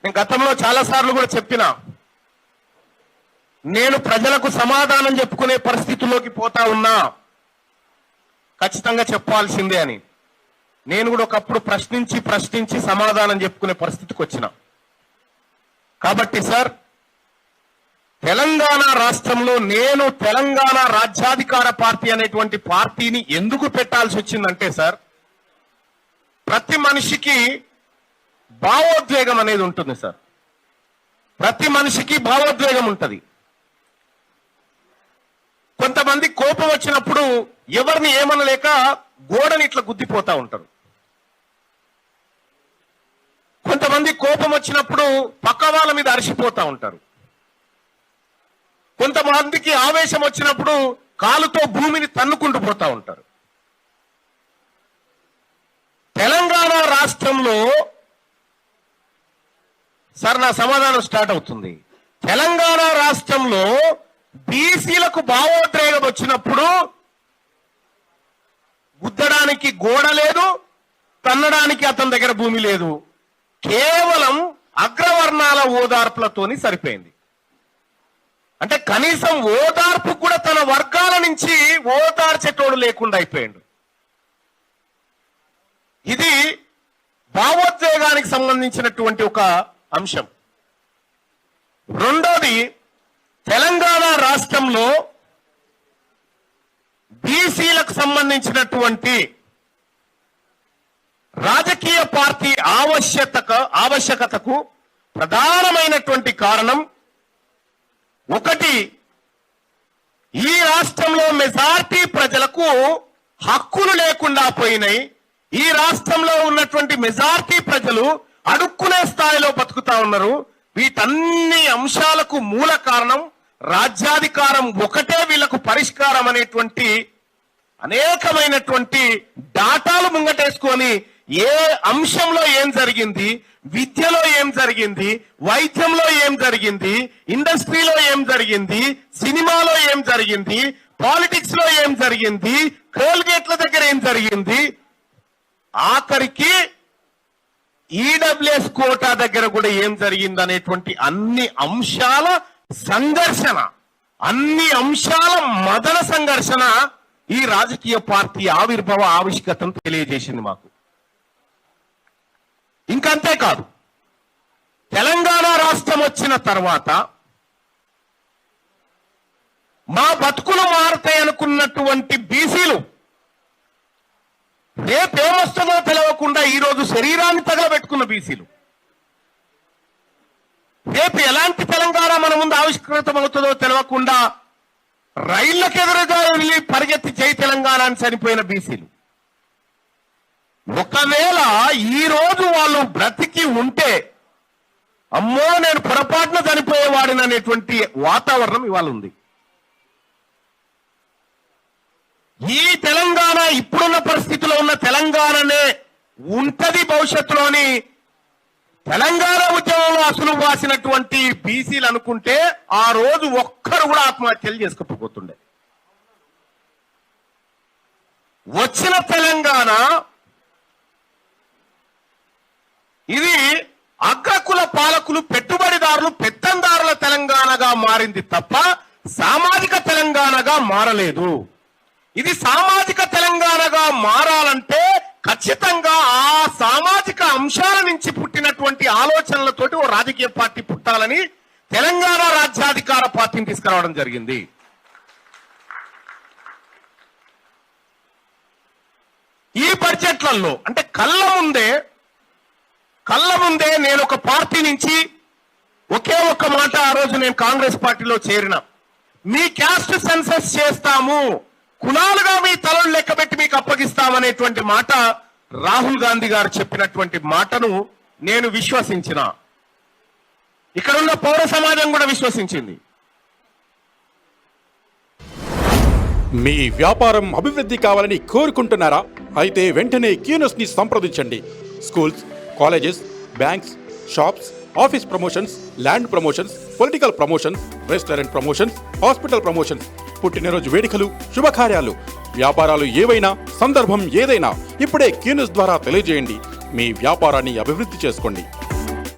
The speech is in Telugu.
నేను గతంలో చాలాసార్లు కూడా చెప్పినా, నేను ప్రజలకు సమాధానం చెప్పుకునే పరిస్థితుల్లోకి పోతా ఉన్నా, ఖచ్చితంగా చెప్పాల్సిందే అని. నేను కూడా ఒకప్పుడు ప్రశ్నించి సమాధానం చెప్పుకునే పరిస్థితికి వచ్చిన. కాబట్టి సార్, తెలంగాణ రాష్ట్రంలో నేను తెలంగాణ రాజ్యాధికార పార్టీ అనేటువంటి పార్టీని ఎందుకు పెట్టాల్సి వచ్చిందంటే సార్, ప్రతి మనిషికి భావోద్వేగం అనేది ఉంటుంది సార్. ప్రతి మనిషికి భావోద్వేగం ఉంటుంది. కొంతమంది కోపం వచ్చినప్పుడు ఎవరిని ఏమనలేక గోడని ఇట్లా గుద్దిపోతా ఉంటారు. కొంతమంది కోపం వచ్చినప్పుడు పక్క వాళ్ళ మీద అరిసిపోతా ఉంటారు. కొంతమందికి ఆవేశం వచ్చినప్పుడు కాలుతో భూమిని తన్నుకుంటూ పోతా ఉంటారు. తెలంగాణ రాష్ట్రంలో సార్, నా సమాధానం స్టార్ట్ అవుతుంది. తెలంగాణ రాష్ట్రంలో బీసీలకు భావోద్రేకం వచ్చినప్పుడు గుద్దడానికి గోడ లేదు, తన్నడానికి అతని దగ్గర భూమి లేదు. కేవలం అగ్రవర్ణాల ఓదార్పులతోని సరిపోయింది. అంటే కనీసం ఓదార్పు కూడా తన వర్గాల నుంచి ఓదార్చేటోడు లేకుండా అయిపోయాడు. ఇది భావోద్వేగానికి సంబంధించినటువంటి ఒక అంశం. రెండోది, తెలంగాణ రాష్ట్రంలో బీసీలకు సంబంధించినటువంటి రాజకీయ పార్టీ ఆవశ్యకతకు ప్రధానమైనటువంటి కారణం ఒకటి, ఈ రాష్ట్రంలో మెజారిటీ ప్రజలకు హక్కులు లేకుండా పోయినాయి. ఈ రాష్ట్రంలో ఉన్నటువంటి మెజారిటీ ప్రజలు అడుక్కునే స్థాయిలో బతుకుతా ఉన్నారు. వీటన్ని అంశాలకు మూల కారణం రాజ్యాధికారం ఒకటే వీళ్లకు పరిష్కారం అనేటువంటి అనేకమైనటువంటి డాటాలు ముంగటేసుకొని ఏ అంశంలో ఏం జరిగింది, విద్యలో ఏం జరిగింది, వైద్యంలో ఏం జరిగింది, ఇండస్ట్రీలో ఏం జరిగింది, సినిమాలో ఏం జరిగింది, పాలిటిక్స్ లో ఏం జరిగింది, కోల్గేట్ల దగ్గర ఏం జరిగింది, ఆఖరికి ఈడబ్ల్యూఎస్ కోటా దగ్గర కూడా ఏం జరిగింది అనేటువంటి అన్ని అంశాల సంఘర్షణ, అన్ని అంశాల మదన సంఘర్షణ ఈ రాజకీయ పార్టీ ఆవిర్భావ ఆవిష్కతను తెలియజేసింది మాకు. ఇంకంతేకాదు, తెలంగాణ రాష్ట్రం వచ్చిన తర్వాత మా బతుకులు మారుతాయి అనుకున్నటువంటి బీసీలు రేపేమొస్తుందో తెలియకుండా ఈరోజు శరీరాన్ని తగలబెట్టుకున్న బీసీలు, రేపు ఎలాంటి తెలంగాణ మన ముందు ఆవిష్కృతమవుతుందో తెలియకుండా రైళ్లకు ఎదురుగా వెళ్ళి పరిగెత్తి జై తెలంగాణ అని చనిపోయిన బీసీలు, ఒకవేళ ఈ రోజు వాళ్ళు బ్రతికి ఉంటే అమ్మో నేను పొరపాటున చనిపోయేవాడిని అనేటువంటి వాతావరణం ఇవాళ ఉంది. ఈ తెలంగాణ ఇప్పుడున్న పరిస్థితిలో ఉన్న తెలంగాణనే ఉంటది భవిష్యత్తులోని తెలంగాణ ఉద్యమంలో అసలు వాసినటువంటి బీసీలు అనుకుంటే ఆ రోజు ఒక్కరు కూడా ఆత్మహత్యలు చేసుకోకపోతుండే. వచ్చిన తెలంగాణ ఇది అగ్రకుల పాలకులు, పెట్టుబడిదారులు, పెత్తందారుల తెలంగాణగా మారింది తప్ప సామాజిక తెలంగాణగా మారలేదు. ఇది సామాజిక తెలంగాణగా మారాలంటే ఖచ్చితంగా ఆ సామాజిక అంశాల నుంచి పుట్టినటువంటి ఆలోచనలతోటి ఓ రాజకీయ పార్టీ పుట్టాలని తెలంగాణ రాజ్యాధికార పార్టీని తీసుకురావడం జరిగింది. ఈ బడ్జెట్లలో అంటే కళ్ళ ముందే నేను ఒక పార్టీ నుంచి ఒకే ఒక్క మాట ఆ రోజు నేను కాంగ్రెస్ పార్టీలో చేరిన, మీ క్యాస్ట్ సెన్సస్ చేస్తాము, కులాలుగా మీ తలలు లెక్కబెట్టి మీకు అప్పగిస్తామనేటువంటి మాట రాహుల్ గాంధీ గారు చెప్పినటువంటి మాటను నేను విశ్వసించిన, ఇక్కడున్న పౌర సమాజం కూడా విశ్వసించింది. మీ వ్యాపారం అభివృద్ధి కావాలని కోరుకుంటున్నారా? అయితే వెంటనే క్యూనస్ ని సంప్రదించండి. Schools, colleges, banks, shops, office promotions, land promotions, political promotions, restaurant promotions, hospital promotions, పుట్టినరోజు వేడుకలు, శుభకార్యాలు, వ్యాపారాలు ఏవైనా, సందర్భం ఏదైనా ఇప్పుడే క్యూనస్ ద్వారా తెలియజేయండి. మీ వ్యాపారాన్ని అభివృద్ధి చేసుకోండి.